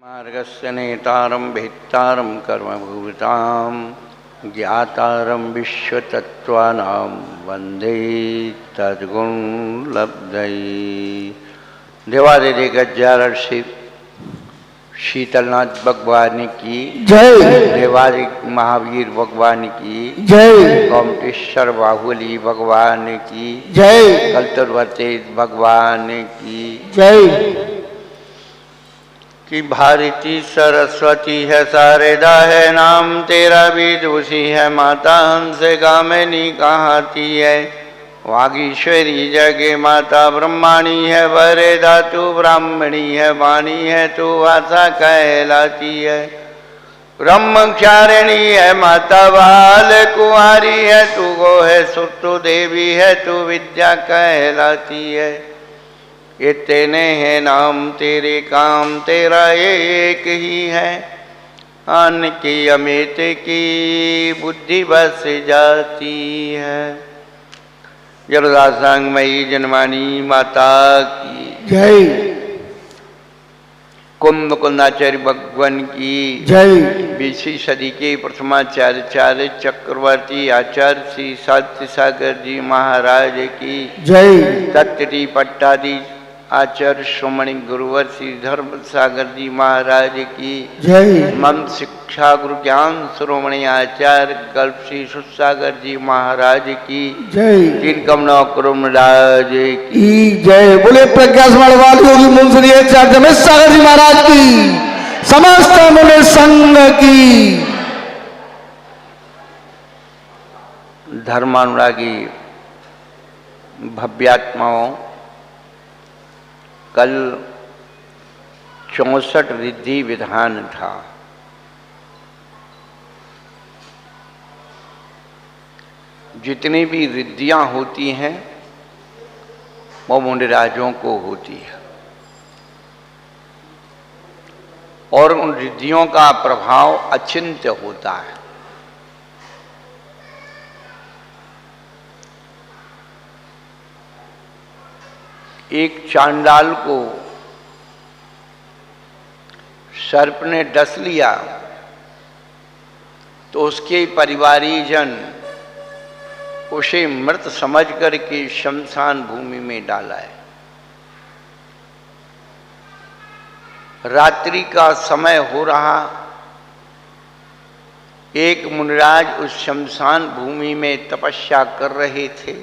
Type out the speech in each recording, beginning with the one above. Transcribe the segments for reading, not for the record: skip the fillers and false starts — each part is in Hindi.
मार्गस्य नेतारं भेत्तारं कर्मभूतां ज्ञातारं विश्वतत्त्वानां वन्दे तद्गुणलब्धये। देवादिदेव गज्जार श्री शीतलनाथ भगवान की जय। देवादिक महावीर भगवान की जय। गोमटेश्वर बाहुली भगवान की जय। कलतुर्वते भगवान की जय। कि भारती सरस्वती है शारदा है नाम तेरा विदुषी है माता हंस गामिनी कहाती है वागीश्वरी जगे माता ब्रह्माणी है वरे धातु ब्राह्मणी है वाणी है तू भाषा कहलाती है ब्रह्मचारिणी है माता बाल कुंवारी है तू गो है सुतु देवी है तू विद्या कहलाती है ये तेने है नाम तेरे काम तेरा एक ही है अन्न की अमित की बुद्धि बस जाती है। जलदासांगमयी जनमानी माता की जय। कुंभ कुंदाचार्य भगवान की जय। 20वीं सदी के प्रथमाचार्य चक्रवर्ती आचार्य श्री सत्य सागर जी महाराज की जय। सत्यटी पट्टाधीश आचार्य श्रोमणी गुरुवर श्री धर्म सागर जी महाराज की जय। मम शिक्षा गुरु ज्ञान श्रोमणी आचार्य कल्प श्री सुसागर जी महाराज की जय। तीन कमना कुरुमराज की जय। बोले प्रज्ञा वाली होगी मुंसरी आचार्य सागर जी महाराज की समस्त मुनि संघ की। धर्मानुरागी भव्यात्माओं, कल 64 रिद्धि विधान था। जितनी भी रिद्धियां होती हैं वो मुनिराजों को होती है और उन रिद्धियों का प्रभाव अचिंत्य होता है। एक चांडाल को सर्प ने डस लिया तो उसके परिवारीजन उसे मृत समझ करके शमशान भूमि में डाला है। रात्रि का समय हो रहा, एक मुनिराज उस शमशान भूमि में तपस्या कर रहे थे।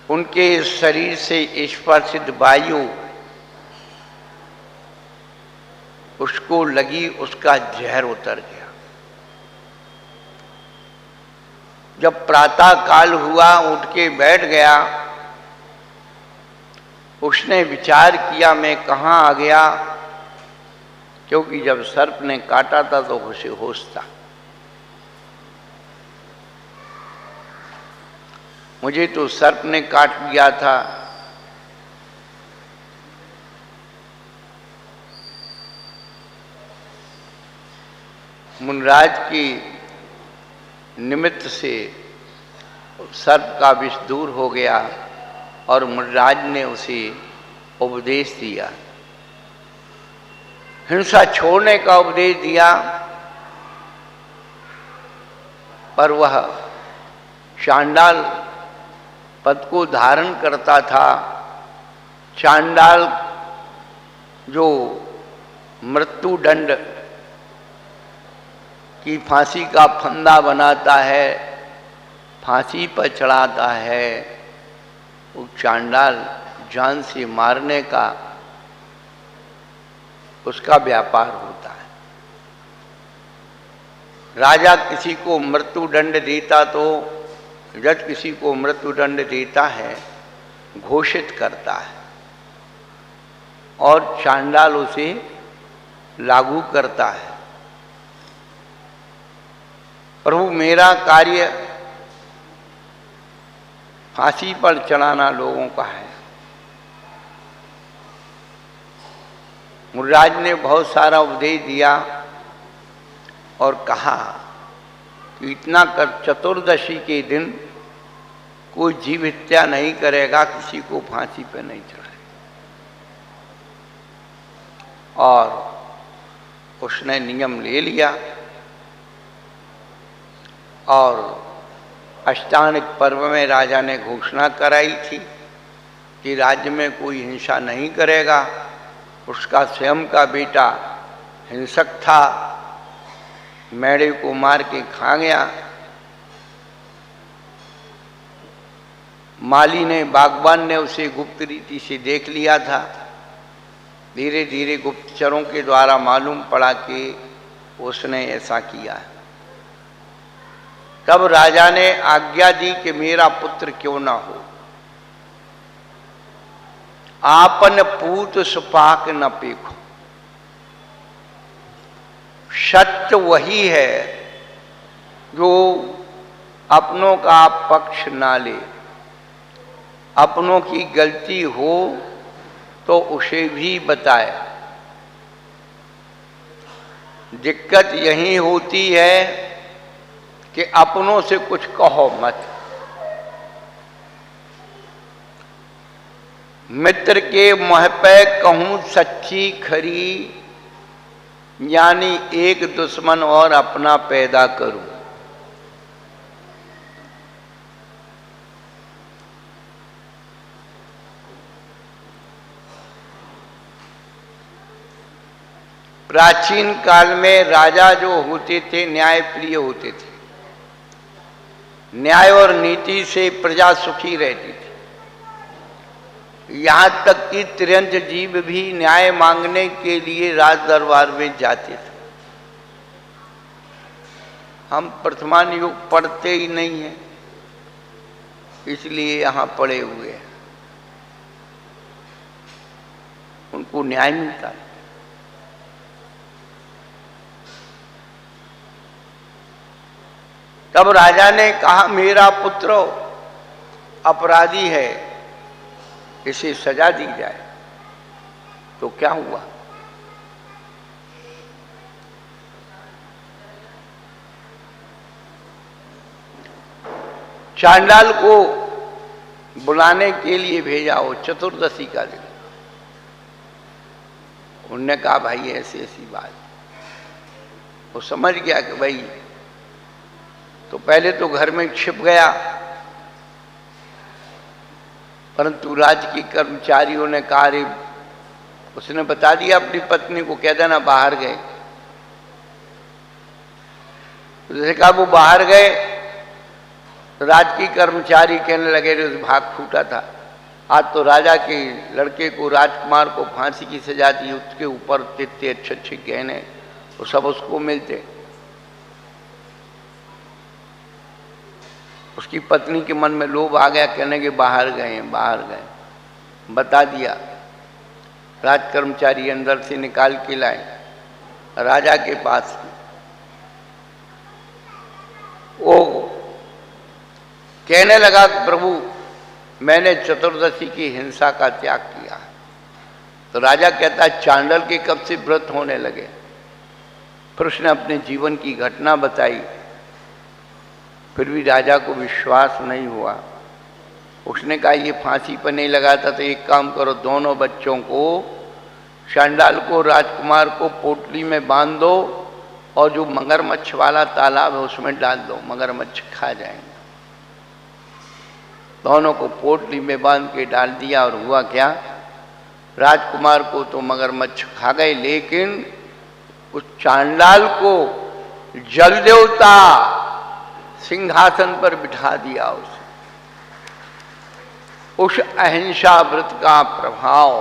उनके शरीर से स्पर्शित वायु उसको लगी, उसका जहर उतर गया। जब प्रातः काल हुआ उठ के बैठ गया, उसने विचार किया मैं कहाँ आ गया, क्योंकि जब सर्प ने काटा था तो उसे होश था। मुझे तो सर्प ने काट लिया था। मुनिराज की निमित्त से सर्प का विष दूर हो गया और मुनिराज ने उसे उपदेश दिया, हिंसा छोड़ने का उपदेश दिया। पर वह चांडाल पद को धारण करता था। चांडाल जो मृत्यु दंड की फांसी का फंदा बनाता है, फांसी पर चढ़ाता है, वो चांडाल जान से मारने का उसका व्यापार होता है। राजा किसी को मृत्यु दंड देता तो जज किसी को मृत्युदंड देता है, घोषित करता है और चांडाल उसे लागू करता है। प्रभु मेरा कार्य फांसी पर चढ़ाना लोगों का है। मुनिराज ने बहुत सारा उपदेश दिया और कहा कि इतना कर चतुर्दशी के दिन कोई जीव हत्या नहीं करेगा, किसी को फांसी पर नहीं चढ़ाएगा। और उसने नियम ले लिया और अष्टांगिक पर्व में राजा ने घोषणा कराई थी कि राज्य में कोई हिंसा नहीं करेगा। उसका स्वयं का बेटा हिंसक था, मेढ़े को मार के खा गया। माली ने, बागबान ने उसे गुप्त रीति से देख लिया था। धीरे धीरे गुप्तचरों के द्वारा मालूम पड़ा कि उसने ऐसा किया। तब राजा ने आज्ञा दी कि मेरा पुत्र क्यों ना हो, आपन पूत सुपाक न पेखो। सत्य वही है जो अपनों का पक्ष ना ले। अपनों की गलती हो तो उसे भी बताए। दिक्कत यही होती है कि अपनों से कुछ कहो मत। मित्र के मुँह पे कहूं सच्ची खरी, यानी एक दुश्मन और अपना पैदा करूं। प्राचीन काल में राजा जो होते थे न्यायप्रिय होते थे। न्याय और नीति से प्रजा सुखी रहती थी। यहां तक कि तिरंज जीव भी न्याय मांगने के लिए राज दरबार में जाते थे। हम वर्तमान युग पढ़ते ही नहीं हैं, इसलिए यहां पड़े हुए हैं। उनको न्याय मिलता है। तब राजा ने कहा मेरा पुत्र अपराधी है, इसे सजा दी जाए। तो क्या हुआ? चांडाल को बुलाने के लिए भेजा हो चतुर्दशी का दिन। उनने कहा भाई ऐसी ऐसी बात। वो समझ गया कि भाई, तो पहले तो घर में छिप गया, परंतु राज्य के कर्मचारियों ने कहा, रे उसने बता दिया अपनी पत्नी को, कह देना बाहर गए। जैसे कहा वो बाहर गए, राज की कर्मचारी कहने लगे भाग छूटा था। आज तो राजा के लड़के को, राजकुमार को फांसी की सजा दी, उसके ऊपर इतने अच्छे अच्छे गहने वो सब उसको मिलते। उसकी पत्नी के मन में लोभ आ गया, कहने के बाहर गए बाहर गए। बता दिया। राज कर्मचारी अंदर से निकाल के लाए राजा के पास। वो कहने लगा प्रभु मैंने चतुर्दशी की हिंसा का त्याग किया। तो राजा कहता चांडाल के कब से व्रत होने लगे? फिर उसने अपने जीवन की घटना बताई। फिर भी राजा को विश्वास नहीं हुआ। उसने कहा ये फांसी पर नहीं लगाता तो एक काम करो, दोनों बच्चों को, चांडाल को, राजकुमार को पोटली में बांध दो और जो मगरमच्छ वाला तालाब है उसमें डाल दो, मगरमच्छ खा जाएंगे। दोनों को पोटली में बांध के डाल दिया और हुआ क्या? राजकुमार को तो मगरमच्छ खा गए, लेकिन उस चांडाल को जल देवता सिंहासन पर बिठा दिया। उस अहिंसा व्रत का प्रभाव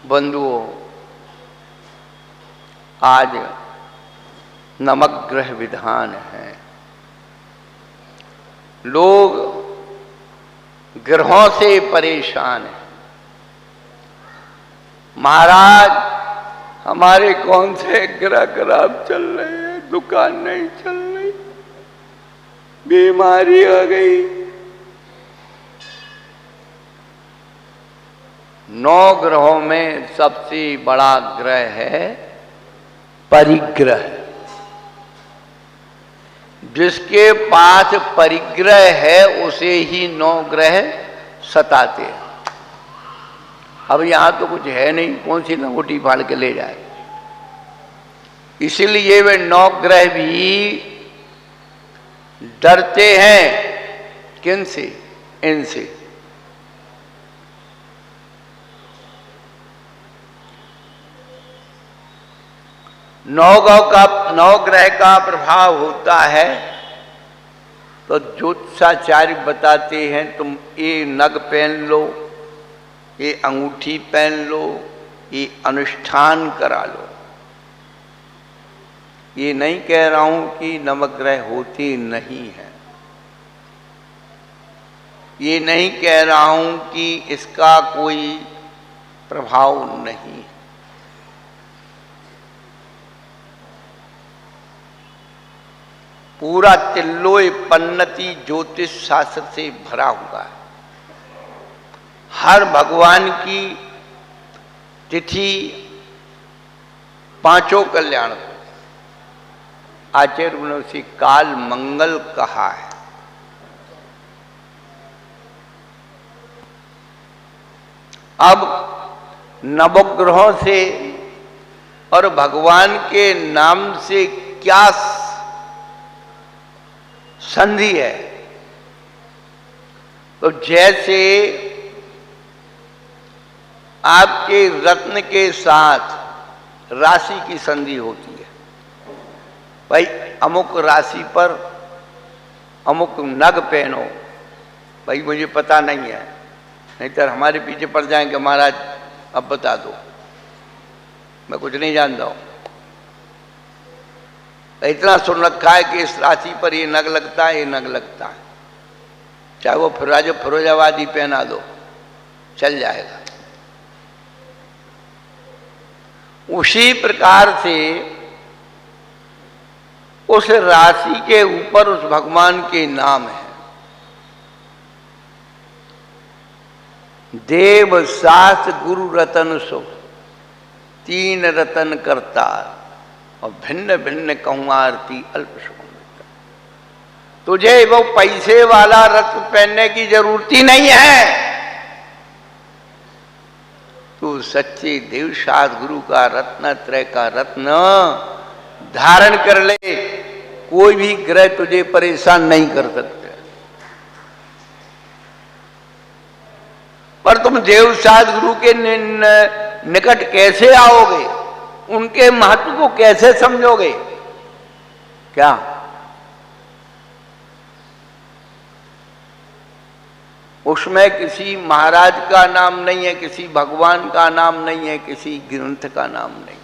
बंधुओं आज नवग्रह विधान है। लोग ग्रहों से परेशान हैं। महाराज हमारे कौन से ग्रह खराब चल रहे हैं, दुकान नहीं चल रही, बीमारी आ गई। 9 ग्रहों में सबसे बड़ा ग्रह है परिग्रह। जिसके पास परिग्रह है उसे ही 9 ग्रह सताते हैं। अब यहाँ तो कुछ है नहीं, कौन सी लंगोटी फाड़ के ले जाए। इसलिए वे 9 ग्रह भी डरते हैं। किन से? इनसे। नौ ग्रह का प्रभाव होता है तो ज्योतिषाचार्य बताते हैं तुम ये नग पहन लो, ये अंगूठी पहन लो, ये अनुष्ठान करा लो। ये नहीं कह रहा हूं कि नवग्रह होते नहीं हैं, ये नहीं कह रहा हूं कि इसका कोई प्रभाव नहीं है। पूरा तिल्लोय पन्नति ज्योतिष शास्त्र से भरा हुआ है। हर भगवान की तिथि 5 कल्याण को आचार्य ने उसे काल मंगल कहा है। अब नवग्रहों से और भगवान के नाम से क्या संधि है? तो जैसे आपके रत्न के साथ राशि की संधि होती है, भाई अमुक राशि पर अमुक नग पहनो, भाई मुझे पता नहीं है, नहीं तो हमारे पीछे पड़ जाएंगे महाराज अब बता दो, मैं कुछ नहीं जानता हूं। इतना सुन रखा है कि इस राशि पर ये नग लगता है, ये नग लगता है, चाहे वो फिरोजाबादी पहना दो चल जाएगा। उसी प्रकार से उस राशि के ऊपर उस भगवान के नाम है। देव शास्त्र गुरु रतन सो, 3 रतन करता और भिन्न भिन्न कहूं आरती अल्प सुख। तुझे वो पैसे वाला रत्न पहनने की जरूरत ही नहीं है। तू सच्चे देवशास्त्र गुरु का रत्न त्रय का रत्न धारण कर ले, कोई भी ग्रह तुझे परेशान नहीं कर सकते। पर तुम देवशास्त्र गुरु के निकट कैसे आओगे? उनके महत्व को कैसे समझोगे? क्या उसमें किसी महाराज का नाम नहीं है, किसी भगवान का नाम नहीं है, किसी ग्रंथ का नाम नहीं।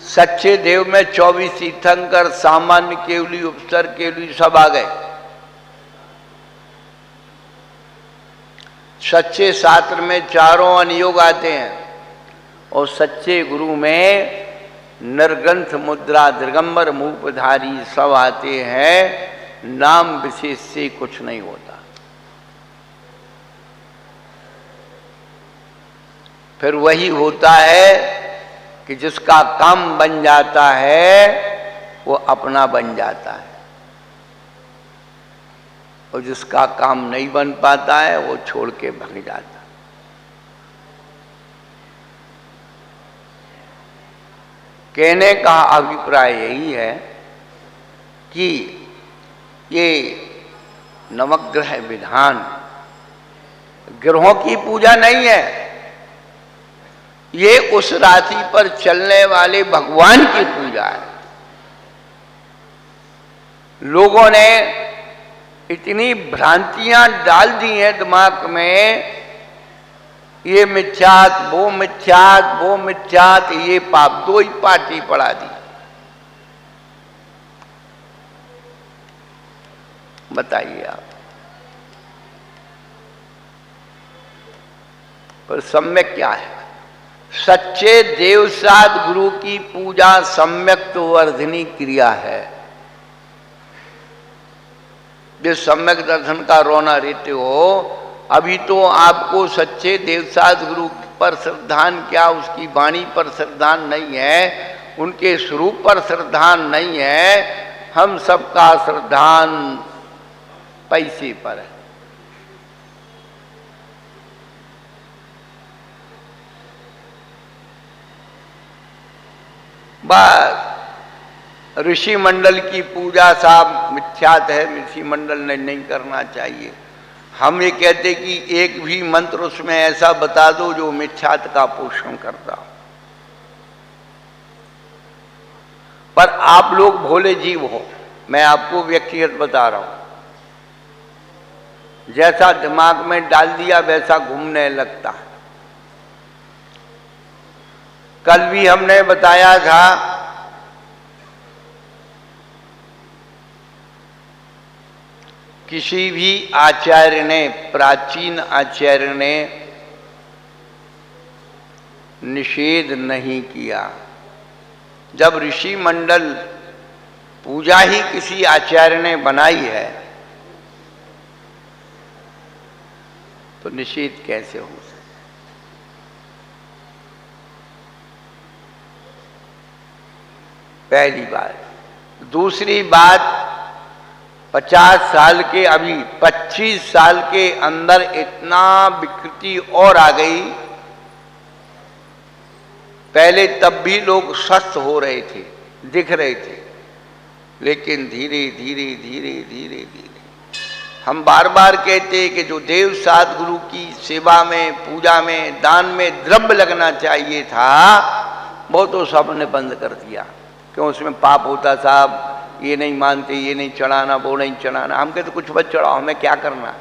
सच्चे देव में 24 तीर्थंकर, सामान्य केवली, उपसर केवली सब आ गए। सच्चे शास्त्र में चारों अनियोग आते हैं और सच्चे गुरु में निर्ग्रंथ मुद्रा दिगंबर मूपधारी सब आते हैं। नाम विशेष से कुछ नहीं होता। फिर वही होता है कि जिसका काम बन जाता है वो अपना बन जाता है, और जिसका काम नहीं बन पाता है वो छोड़ के भाग जाता है। कहने का अभिप्राय यही है कि ये नवग्रह विधान ग्रहों की पूजा नहीं है, ये उस राशि पर चलने वाले भगवान की पूजा है। लोगों ने इतनी भ्रांतियां डाल दी हैं दिमाग में, ये मिथ्यात, वो मिथ्यात, वो मिथ्यात, ये पाप, 2 ही पार्टी पढ़ा दी। बताइए आप। पर सम्यक क्या है? सच्चे देवसाद गुरु की पूजा सम्यक तो वर्धनी क्रिया है। जो सम्यक दर्शन का रोना रहते हो, अभी तो आपको सच्चे देवसाद गुरु पर श्रद्धान क्या, उसकी वाणी पर श्रद्धान नहीं है, उनके स्वरूप पर श्रद्धान नहीं है। हम सबका श्रद्धान पैसे पर है। बस ऋषि मंडल की पूजा साहब मिथ्यात है, ऋषि मंडल ने नहीं करना चाहिए। हम ये कहते कि एक भी मंत्र उसमें ऐसा बता दो जो मिथ्यात का पोषण करता हो। पर आप लोग भोले जीव हो, मैं आपको व्यक्तिगत बता रहा हूं, जैसा दिमाग में डाल दिया वैसा घूमने लगता है। कल भी हमने बताया था किसी भी आचार्य ने, प्राचीन आचार्य ने निषेध नहीं किया। जब ऋषि मंडल पूजा ही किसी आचार्य ने बनाई है तो निषेध कैसे हो सकता? पहली बात। दूसरी बात, 50 साल के, अभी 25 साल के अंदर इतना विकृति और आ गई। पहले तब भी लोग स्वस्थ हो रहे थे, दिख रहे थे, लेकिन धीरे धीरे धीरे धीरे धीरे हम बार बार कहते हैं कि जो देव सद्गुरु की सेवा में, पूजा में, दान में द्रव्य लगना चाहिए था वो तो सबने बंद कर दिया। क्यों? उसमें पाप होता साहब, ये नहीं मानते, ये नहीं चढ़ाना, वो नहीं चढ़ाना। हम कहते कुछ मत चढ़ाओ, हमें क्या करना,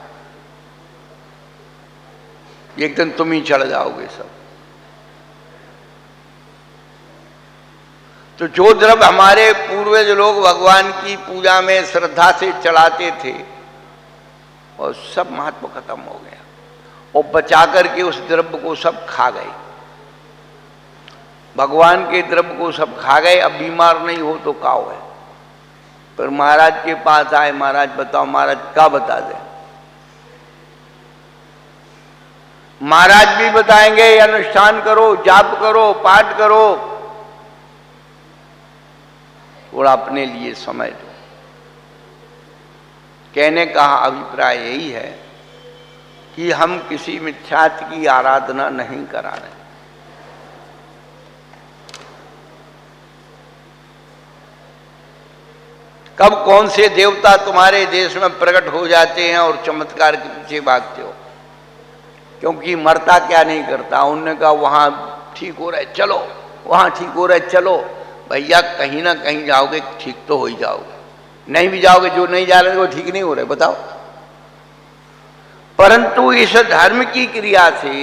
एक दिन तुम ही चढ़ जाओगे सब। तो जो द्रव्य हमारे पूर्वज लोग भगवान की पूजा में श्रद्धा से चढ़ाते थे और सब महत्व खत्म हो गया, और बचा करके उस द्रव्य को सब खा गए, भगवान के द्रव्य को सब खा गए। अब बीमार नहीं हो तो काओ है। पर महाराज के पास आए, महाराज बताओ, महाराज क्या बता दे? महाराज भी बताएंगे अनुष्ठान करो, जाप करो, पाठ करो, थोड़ा अपने लिए समय दो। कहने का अभिप्राय यही है कि हम किसी मिथ्यात की आराधना नहीं करा रहे। कब कौन से देवता तुम्हारे देश में प्रकट हो जाते हैं और चमत्कार के पीछे भागते हो? क्योंकि मरता क्या नहीं करता। उन्होंने कहा वहां ठीक हो रहा है चलो, वहां ठीक हो रहा है चलो। भैया कहीं ना कहीं जाओगे, ठीक तो हो ही जाओगे, नहीं भी जाओगे, जो नहीं जा रहे वो ठीक नहीं हो रहे, बताओ। परंतु इस धर्म की क्रिया से,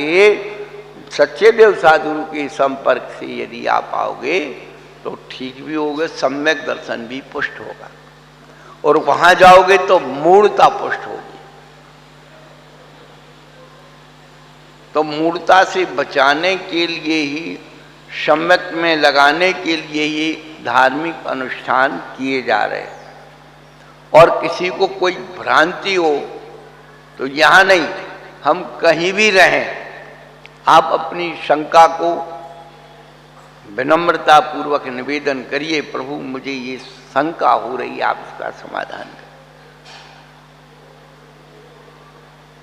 सच्चे देव साधु के संपर्क से यदि आप आओगे तो ठीक भी होगे, सम्यक दर्शन भी पुष्ट होगा, और वहां जाओगे तो मूढ़ता पुष्ट होगी। तो मूढ़ता से बचाने के लिए ही, सम्यक में लगाने के लिए ही धार्मिक अनुष्ठान किए जा रहे हैं। और किसी को कोई भ्रांति हो तो यहाँ नहीं, हम कहीं भी रहें, आप अपनी शंका को विनम्रता पूर्वक निवेदन करिए, प्रभु मुझे ये शंका हो रही है, आप इसका समाधान करें।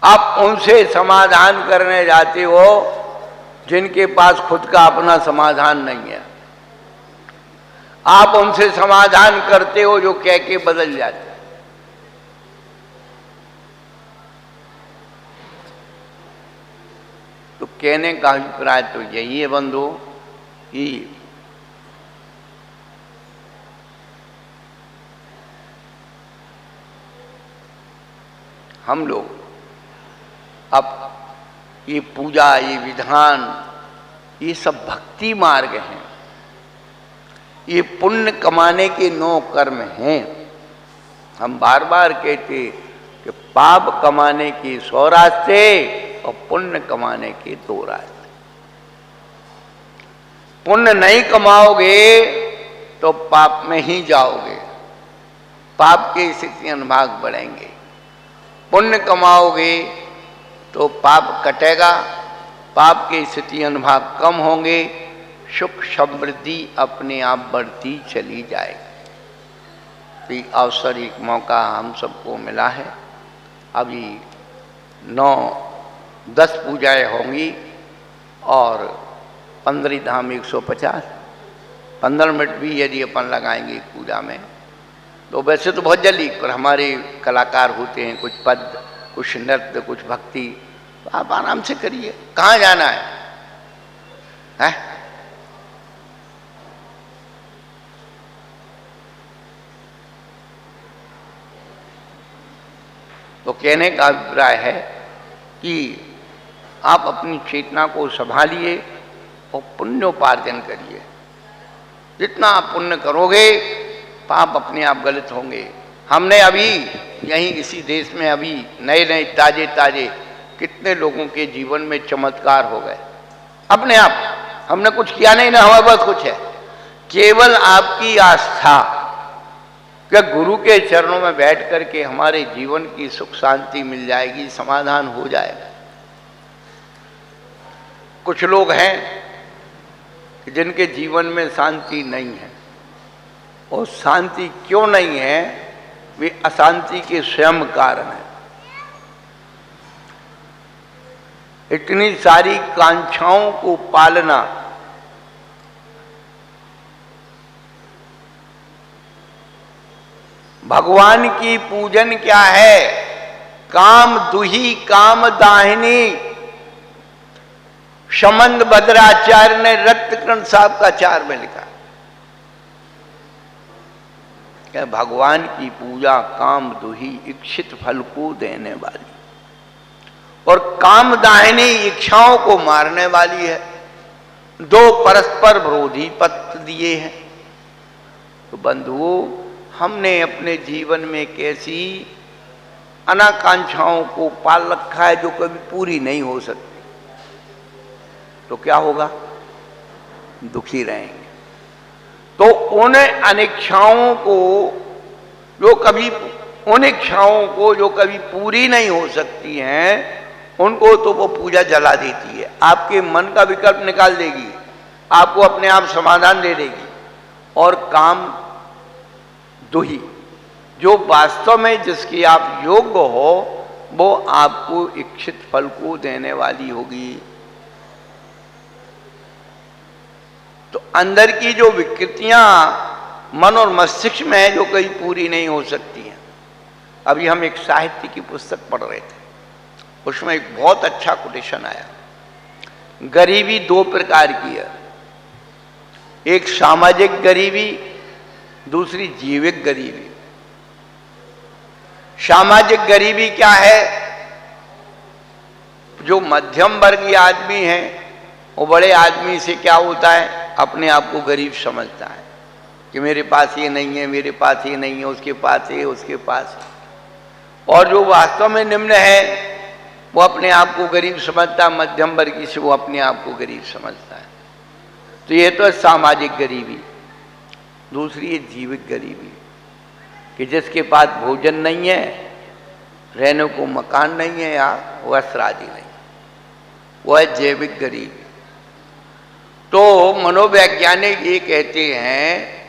आप उनसे समाधान करने जाते हो जिनके पास खुद का अपना समाधान नहीं है। आप उनसे समाधान करते हो जो कह के बदल जाते हैं। तो कहने का अभिप्राय तो यही है बंधु कि हम लोग अब ये पूजा, ये विधान, ये सब भक्ति मार्ग हैं, ये पुण्य कमाने के 9 कर्म हैं। हम बार बार कहते कि पाप कमाने के 100 रास्ते और पुण्य कमाने के 2 रास्ते। पुण्य नहीं कमाओगे तो पाप में ही जाओगे, पाप के स्थिति अनुभाग बढ़ेंगे। पुण्य कमाओगे तो पाप कटेगा, पाप के स्थिति अनुभाग कम होंगे, सुख समृद्धि अपने आप बढ़ती चली जाएगी। तो ये अवसर, एक मौका हम सबको मिला है। अभी 9-10 पूजाएं होंगी और 15 धाम 150, 15 मिनट भी यदि अपन लगाएंगे पूजा में, तो वैसे तो बहुत जल्दी, पर हमारे कलाकार होते हैं, कुछ पद, कुछ नृत्य, कुछ भक्ति, तो आप आराम से करिए। कहाँ जाना है? तो कहने का अभिप्राय है कि आप अपनी चेतना को संभालिए और पुण्योपार्जन करिए। जितना आप पुण्य करोगे, पाप अपने आप गलत होंगे। हमने अभी यहीं इसी देश में अभी नए नए ताजे ताजे कितने लोगों के जीवन में चमत्कार हो गए अपने आप। हमने कुछ किया नहीं ना, हमारे पास कुछ है, केवल आपकी आस्था। क्या गुरु के चरणों में बैठ करके हमारे जीवन की सुख शांति मिल जाएगी, समाधान हो जाएगा। कुछ लोग हैं जिनके जीवन में शांति नहीं है, और शांति क्यों नहीं है? वे अशांति के स्वयं कारण है। इतनी सारी कांक्षाओं को पालना, भगवान की पूजन क्या है? काम दुही काम दाहिनी। शमंद भद्राचार्य ने रत्नकर्ण साहब का चार में लिखा कि भगवान की पूजा काम दुही, इच्छित फल को देने वाली, और काम दाहिनी, इच्छाओं को मारने वाली है। दो परस्पर विरोधी पथ दिए हैं। तो बंधुओं, हमने अपने जीवन में कैसी अनाकांक्षाओं को पाल रखा है जो कभी पूरी नहीं हो सकती, तो क्या होगा? दुखी रहेंगे। तो उन अनिच्छाओं को जो कभी पूरी नहीं हो सकती हैं, उनको तो वो पूजा जला देती है। आपके मन का विकल्प निकाल देगी, आपको अपने आप समाधान दे देगी। और काम दुही, जो वास्तव में जिसकी आप योग्य हो, वो आपको इच्छित फल को देने वाली होगी। तो अंदर की जो विकृतियां मन और मस्तिष्क में है, जो कहीं पूरी नहीं हो सकती हैं। अभी हम एक साहित्य की पुस्तक पढ़ रहे थे, उसमें एक बहुत अच्छा कोटेशन आया। गरीबी दो प्रकार की है, एक सामाजिक गरीबी, दूसरी जीविक गरीबी। सामाजिक गरीबी क्या है? जो मध्यम वर्गीय आदमी है, वो बड़े आदमी से क्या होता है? अपने आप को गरीब समझता है कि मेरे पास ये नहीं है, मेरे पास ये नहीं है, उसके पास है, उसके पास है। और जो वास्तव में निम्न है, वो अपने आप को गरीब समझता है, मध्यम वर्गीय से वो अपने आप को गरीब समझता है। तो ये तो है सामाजिक गरीबी। दूसरी है जीविक गरीबी, कि जिसके पास भोजन नहीं है, रहने को मकान नहीं है, या वस्त्र आदि नहीं, वो है जैविक गरीबी। तो मनोवैज्ञानिक ये कहते हैं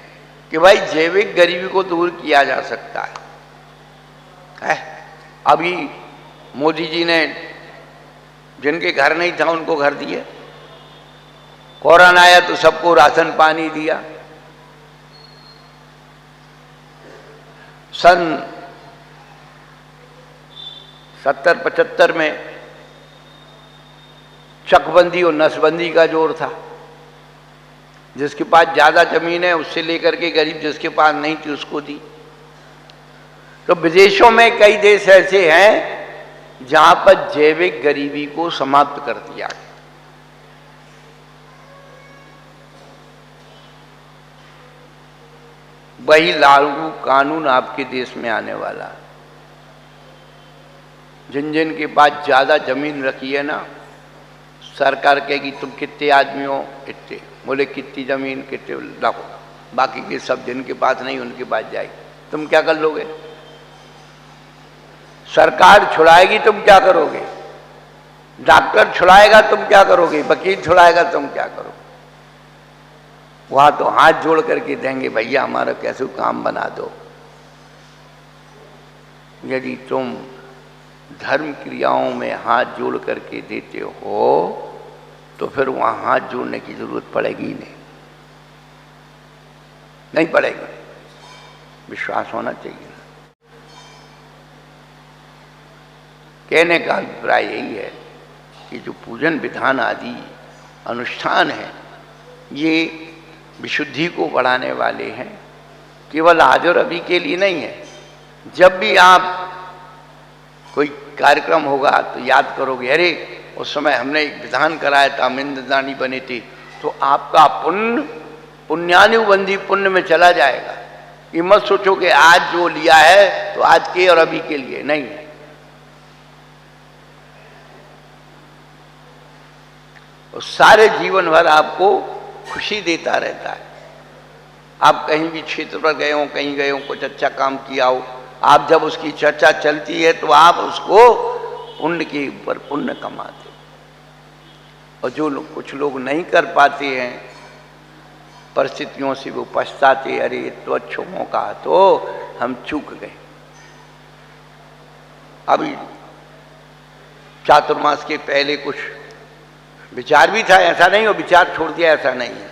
कि भाई जैविक गरीबी को दूर किया जा सकता है। अभी मोदी जी ने जिनके घर नहीं था उनको घर दिए, कोरोना आया तो सबको राशन पानी दिया। सन 70-75 में चकबंदी और नसबंदी का जोर था। जिसके पास ज्यादा जमीन है उससे लेकर के गरीब जिसके पास नहीं थी उसको दी। तो विदेशों में कई देश ऐसे हैं जहां पर जैविक गरीबी को समाप्त कर दिया गया। वही लागू कानून आपके देश में आने वाला। जिन जिन के पास ज्यादा जमीन रखी है ना, सरकार कहेगी तुम कितने आदमी हो, इतने, बोले कितनी जमीन, कितने लाखों, बाकी के सब जिनके पास नहीं उनके पास जाएगी। तुम क्या कर लोगे? सरकार छुड़ाएगी, तुम क्या करोगे? डॉक्टर छुड़ाएगा, तुम क्या करोगे? वकील छुड़ाएगा, तुम क्या करोगे? वहां तो हाथ जोड़ करके देंगे, भैया हमारा कैसे काम बना दो। यदि तुम धर्म क्रियाओं में हाथ जोड़ करके देते हो तो फिर वहां हाथ जोड़ने की जरूरत पड़ेगी नहीं। नहीं पड़ेगा, विश्वास होना चाहिए। कहने का अभिप्राय यही है कि जो पूजन विधान आदि अनुष्ठान है ये विशुद्धि को बढ़ाने वाले हैं, केवल आज और अभी के लिए नहीं है। जब भी आप कोई कार्यक्रम होगा तो याद करोगे, अरे उस समय हमने एक विधान कराया था, हम इंद्रदानी बने थे, तो आपका पुण्य पुण्यानुबंधी पुण्य में चला जाएगा। ये मत सोचो कि आज जो लिया है तो आज के और अभी के लिए नहीं है। और सारे जीवन भर आपको खुशी देता रहता है। आप कहीं भी क्षेत्र पर गए हो, कहीं गए हो, कुछ अच्छा काम किया हो, आप जब उसकी चर्चा चलती है तो आप उसको पुण्य के ऊपर पुण्य कमाते हो। और जो लोग, कुछ लोग नहीं कर पाते हैं परिस्थितियों से, वो पछताते, अरे तो अच्छा मौका तो हम चूक गए। अभी चातुर्मास के पहले कुछ विचार भी था, ऐसा नहीं हो विचार छोड़ दिया, ऐसा नहीं है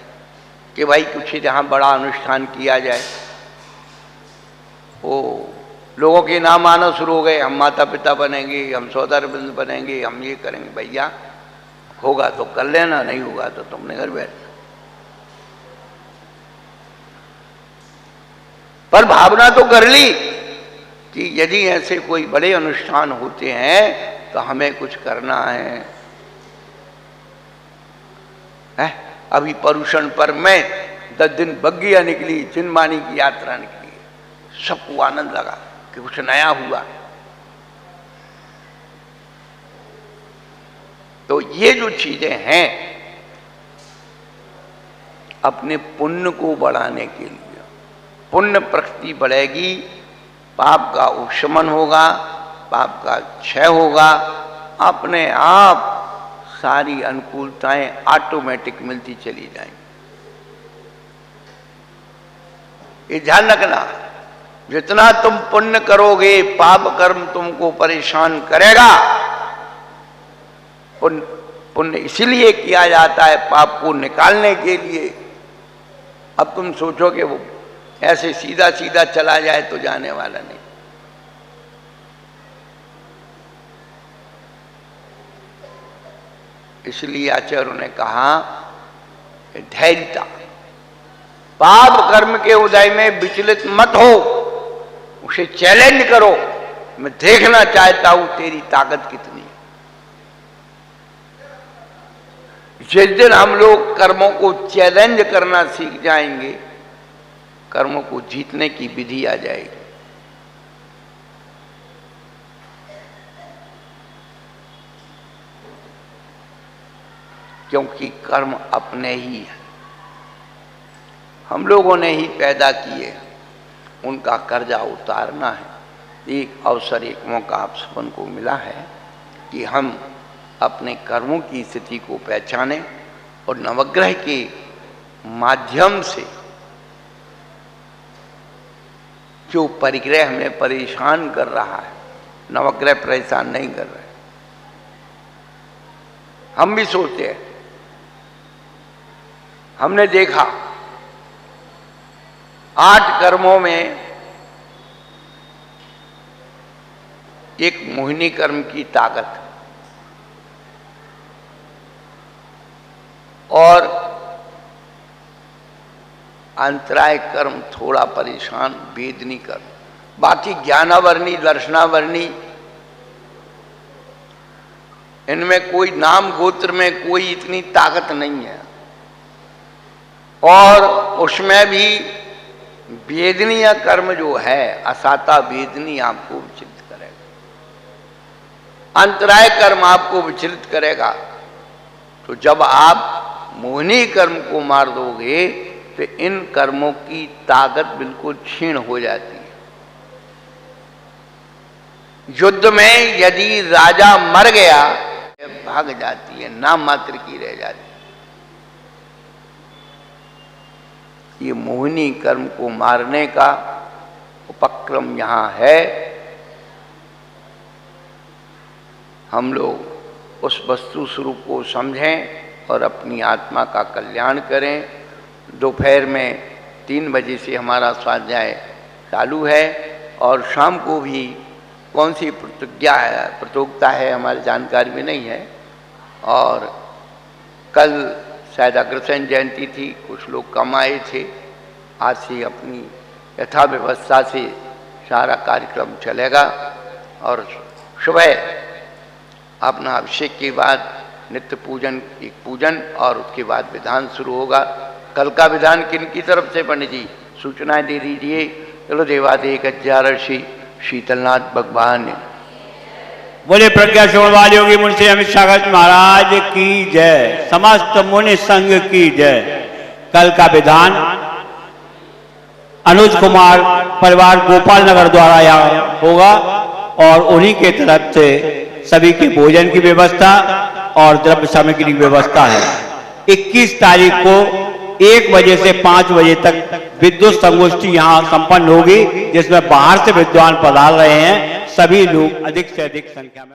कि भाई कुछ जहाँ बड़ा अनुष्ठान किया जाए। वो लोगों के नाम आना शुरू हो गए, हम माता पिता बनेंगे, हम सौदारबंद बनेंगे, हम ये करेंगे। भैया होगा तो कर लेना, नहीं होगा तो तुमने घर बैठना। पर भावना तो कर ली कि यदि ऐसे कोई बड़े अनुष्ठान होते हैं तो हमें कुछ करना है। अभी पर्यूषण पर में 10 दिन बग्गियां निकली, चिन्मानी की यात्रा निकली, सबको आनंद लगा कि कुछ नया हुआ। तो ये जो चीजें हैं अपने पुण्य को बढ़ाने के लिए, पुण्य प्रकृति बढ़ेगी, पाप का उपशमन होगा, पाप का क्षय होगा, अपने आप सारी अनुकूलताएं ऑटोमेटिक मिलती चली जाएंगी। ये ध्यान रखना, जितना तुम पुण्य करोगे पाप कर्म तुमको परेशान करेगा। पुण्य इसीलिए किया जाता है पाप को निकालने के लिए। अब तुम सोचो कि वो ऐसे सीधा सीधा चला जाए तो जाने वाला नहीं। इसलिए आचार्यों ने कहा धैर्यता, पाप कर्म के उदय में विचलित मत हो, उसे चैलेंज करो। मैं देखना चाहता हूं तेरी ताकत कितनी है। जिस दिन हम लोग कर्मों को चैलेंज करना सीख जाएंगे, कर्मों को जीतने की विधि आ जाएगी। क्योंकि कर्म अपने ही है, हम लोगों ने ही पैदा किए, उनका कर्जा उतारना है। एक अवसर, एक मौका आप सबन को मिला है कि हम अपने कर्मों की स्थिति को पहचानें और नवग्रह के माध्यम से जो परिग्रह हमें परेशान कर रहा है, नवग्रह परेशान नहीं कर रहे। हम भी सोचते हैं, हमने देखा 8 कर्मों में एक मोहिनी कर्म की ताकत और अंतराय कर्म थोड़ा परेशान वेदनी कर्म, बाकी ज्ञानावरणी दर्शनावरणी इनमें कोई नाम गोत्र में कोई इतनी ताकत नहीं है। और उसमें भी वेदनीय कर्म जो है, असाता वेदनी आपको विचलित करेगा, अंतराय कर्म आपको विचलित करेगा। तो जब आप मोहिनी कर्म को मार दोगे तो इन कर्मों की ताकत बिल्कुल क्षीण हो जाती है। युद्ध में यदि राजा मर गया, भाग जाती है, नाम मात्र की रह जाती है। ये मोहिनी कर्म को मारने का उपक्रम यहाँ है। हम लोग उस वस्तु स्वरूप को समझें और अपनी आत्मा का कल्याण करें। दोपहर में 3 बजे से हमारा स्वाध्याय चालू है और शाम को भी कौन सी प्रतियोगिता है हमारी जानकारी में नहीं है। और कल शायद अग्रसेन जयंती थी, कुछ लोग कम आए थे। आज से अपनी यथा व्यवस्था से सारा कार्यक्रम चलेगा और सुबह अपना अभिषेक के बाद नित्य पूजन, एक पूजन और उसके बाद विधान शुरू होगा। कल का विधान किन की तरफ से पंडित जी सूचनाएं दे दीजिए। चलो देवादेव गज्जा ऋषि शीतलनाथ भगवान। बोले प्रज्ञा श्रवण वाले योगी मुंशी अमित सागर महाराज की जय, समस्त मुनि संघ की जय। कल का विधान अनुज कुमार परिवार गोपाल नगर द्वारा यहाँ होगा और उन्हीं के तरफ से सभी के भोजन की व्यवस्था और द्रव्य सामग्री की व्यवस्था है। 21 तारीख को 1 बजे से 5 बजे तक विद्युत संगोष्ठी यहाँ संपन्न होगी, जिसमें बाहर से विद्वान पधार रहे हैं। सभी लोग अधिक से अधिक संख्या में